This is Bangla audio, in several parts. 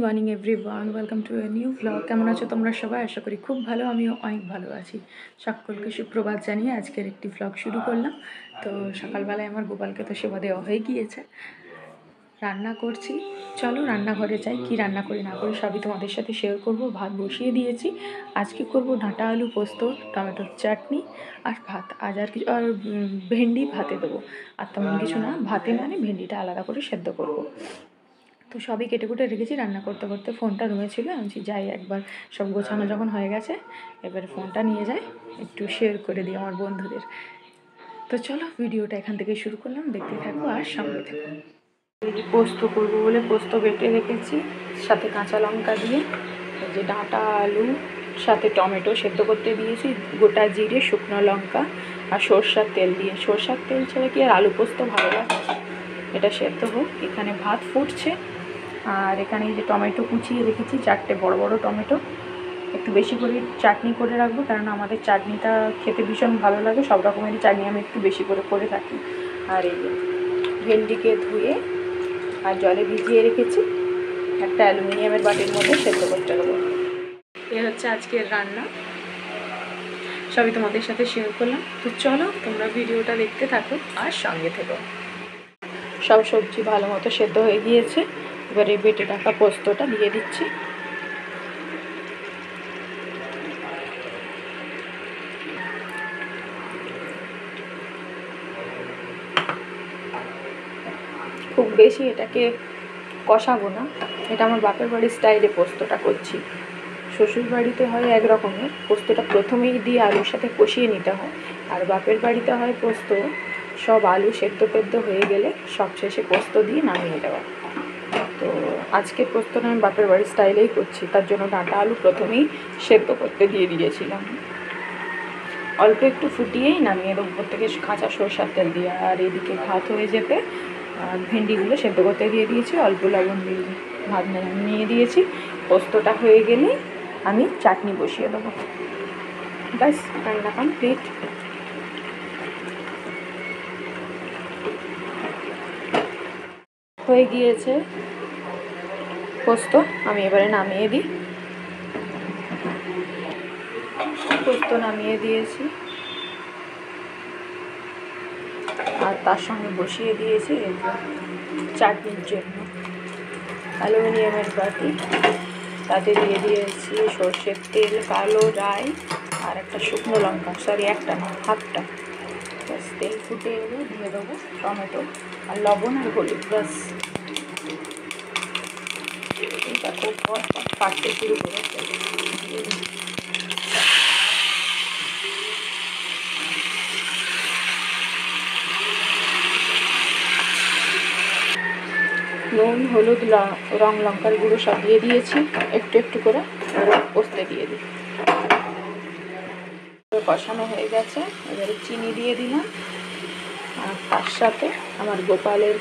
Morning everyone, welcome to a new blog. কেমন আছো তোমরা সবাই? আশা করি খুব ভালো, আমিও অনেক ভালো আছি। সকলকে সুপ্রভাত জানিয়ে আজকের একটি ব্লগ শুরু করলাম। তো সকালবেলায় আমার গোপালকে তো সেবা দেওয়া হয়ে গিয়েছে, রান্না করছি। চলো রান্নাঘরে যাই, কি রান্না করি না করি সবই তোমাদের সাথে শেয়ার করব। ভাত বসিয়ে দিয়েছি, আজকে করব ডাঁটা আলু পোস্ত, টমেটোর চাটনি আর ভাত। আর কিছু আর ভেন্ডি ভাতে দেবো, আর তেমন কিছু না। ভাতে মানে ভেন্ডিটা আলাদা করে সেদ্ধ করব। তো সবই কেটে কুটে রেখেছি। রান্না করতে করতে ফোনটা রুমে ছিল, আমি যাই একবার সব গোছানো যখন হয়ে গেছে, এবারে ফোনটা নিয়ে যাই, একটু শেয়ার করে দিই আমার বন্ধুদের। তো চলো ভিডিওটা এখান থেকে শুরু করলাম, দেখতে থাকো আর সঙ্গে থাকো। পোস্ত করবো বলে পোস্ত বেটে রেখেছি, সাথে কাঁচা লঙ্কা দিয়ে, এই যে ডাঁটা আলু, সাথে টমেটো সেদ্ধ করতে দিয়েছি, গোটা জিরে, শুকনো লঙ্কা আর সরষার তেল দিয়ে। সরষার তেল ছাড়া কি আর আলু পোস্ত ভালো লাগে? এটা সেদ্ধ হোক, এখানে ভাত ফুটছে। আর এখানে এই যে টমেটো কুচিয়ে রেখেছি, 4টে বড় বড় টমেটো। একটু বেশি করে চাটনি করে রাখবো, কারণ আমাদের চাটনিটা খেতে ভীষণ ভালো লাগে। সব রকমেরই চাটনি আমি একটু বেশি করে থাকি। আর এই যে ভেন্ডিকে ধুয়ে আর জলে ভিজিয়ে রেখেছি, একটা অ্যালুমিনিয়ামের বাটির মধ্যে সেদ্ধ করতে দেবো। এ হচ্ছে আজকের রান্না, সবই তোমাদের সাথে শেয়ার করলাম। তো চলো তোমরা ভিডিওটা দেখতে থাকো আর সঙ্গে থেকো। সব সবজি ভালো মতো সেদ্ধ হয়ে গিয়েছে, এবারে বেটে রাখা পোস্তটা দিয়ে দিচ্ছি। খুব বেশি এটাকে কষাবো না, এটা আমার বাপের বাড়ির স্টাইলে পোস্তটা করছি। শ্বশুর বাড়িতে হয় এক রকমের, পোস্তটা প্রথমেই দিয়ে আলুর সাথে কষিয়ে নিতে হয়। আর বাপের বাড়িতে হয় পোস্ত সব আলু সেদ্ধ টেদ্ধ হয়ে গেলে সবশেষে পোস্ত দিয়ে নামিয়ে দেওয়া। তো আজকে পোস্তটা আমি বাপের বাড়ির স্টাইলেই করছি, তার জন্য ডাঁটা আলু প্রথমেই সেদ্ধ করতে দিয়ে দিয়েছিলাম। অল্প একটু ফুটিয়েই নামিয়ে দেবো, উপর থেকে কাঁচা সরষার তেল দিয়ে। আর এদিকে ভাত হয়ে যেতে ভেন্ডিগুলো সেদ্ধ করতে দিয়ে দিয়েছি, অল্প লবণ দিয়ে ভাত নিয়ে দিয়েছি। পোস্তটা হয়ে গেলে আমি চাটনি বসিয়ে দেবো। ব্যাস, রান্না কমপ্লিট। হয়ে গিয়েছে পোস্ত, আমি এবারে নামিয়ে দিই। পোস্ত নামিয়ে দিয়েছি, আর তার সঙ্গে বসিয়ে দিয়েছি চাটনির জন্য অ্যালুমিনিয়ামের বাটি, তাতে দিয়ে দিয়েছি সর্ষের তেল, কালো রাই আর একটা শুকনো লঙ্কা, সরি একটা না, হাফটা। ব্যাস, তেল ফুটে এলে দিয়ে দেবো টমেটো আর লবণ আর হলুদ। ব্যাস, এটা খুব ফাটতে শুরু করেছে। নুন, হলুদ, রং লঙ্কার গুঁড়ো সব দিয়ে দিয়েছি, একটু একটু করে পোস্তে দিয়ে দিই। কষানো হয়ে গেছে, এবারে চিনি দিয়ে দিলাম। আর তার সাথে আমার গোপালের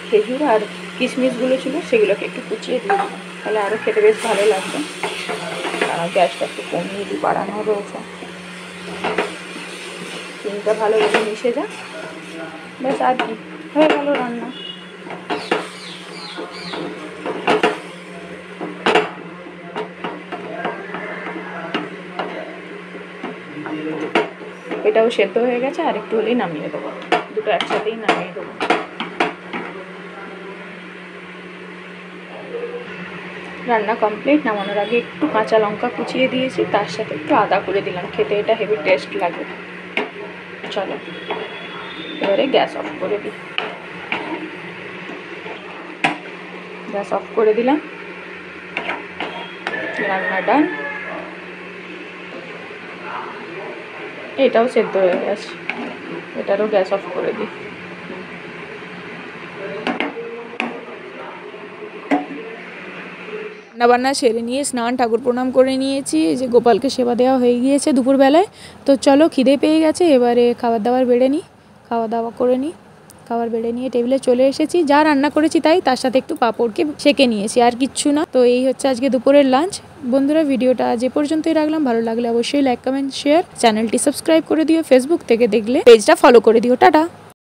খেজুর আর কিশমিশগুলো ছিল, সেগুলোকে একটু কুচিয়ে দিয়ে দিলাম, তাহলে আরও খেতে বেশ ভালো লাগবে। আর গ্যাসটা একটু কমিয়ে দিই, বাড়ানো রয়েছে। চিনিটা ভালোভাবে মিশে যাক, ব্যাস, আর কি, হয়ে গেল রান্না। এটাও সেদ্ধ হয়ে গেছে, আর একটু হলেই নামিয়ে দেবো, দুটো একসাথেই নামিয়ে দেবো। রান্না কমপ্লিট। নামানোর আগে একটু কাঁচা লঙ্কা কুচিয়ে দিয়েছি, তার সাথে একটু আদা করে দিলাম, খেতে এটা হেভি টেস্ট লাগে। চলো এবারে গ্যাস অফ করে দিই। গ্যাস অফ করে দিলাম, রান্না ডান। এটাও সেদ্ধ হয়ে গেছে, এটারও গ্যাস অফ করে দিই। রান্নাবান্না সেরে নিয়ে স্নান ঠাকুর প্রণাম করে নিয়েছি, এই যে গোপালকে সেবা দেওয়া হয়ে গিয়েছে দুপুরবেলায়। তো চলো, খিদে পেয়ে গেছে, এবারে খাবার দাবার বেড়ে নিই, খাওয়া দাওয়া করে নিই। খাবার বেড়ে নিয়ে টেবিলে চলে এসেছি, যা রান্না করেছি তাই, তার সাথে একটু পাঁপড়কে সেঁকে নিয়েছি, আর কিচ্ছু না। তো এই হচ্ছে আজকে দুপুরের লাঞ্চ। বন্ধুরা, ভিডিওটা আজ এ পর্যন্তই রাখলাম। ভালো লাগলে অবশ্যই লাইক, কমেন্ট, শেয়ার, চ্যানেলটি সাবস্ক্রাইব করে দিও। ফেসবুক থেকে দেখলে পেজটা ফলো করে দিও। টাটা।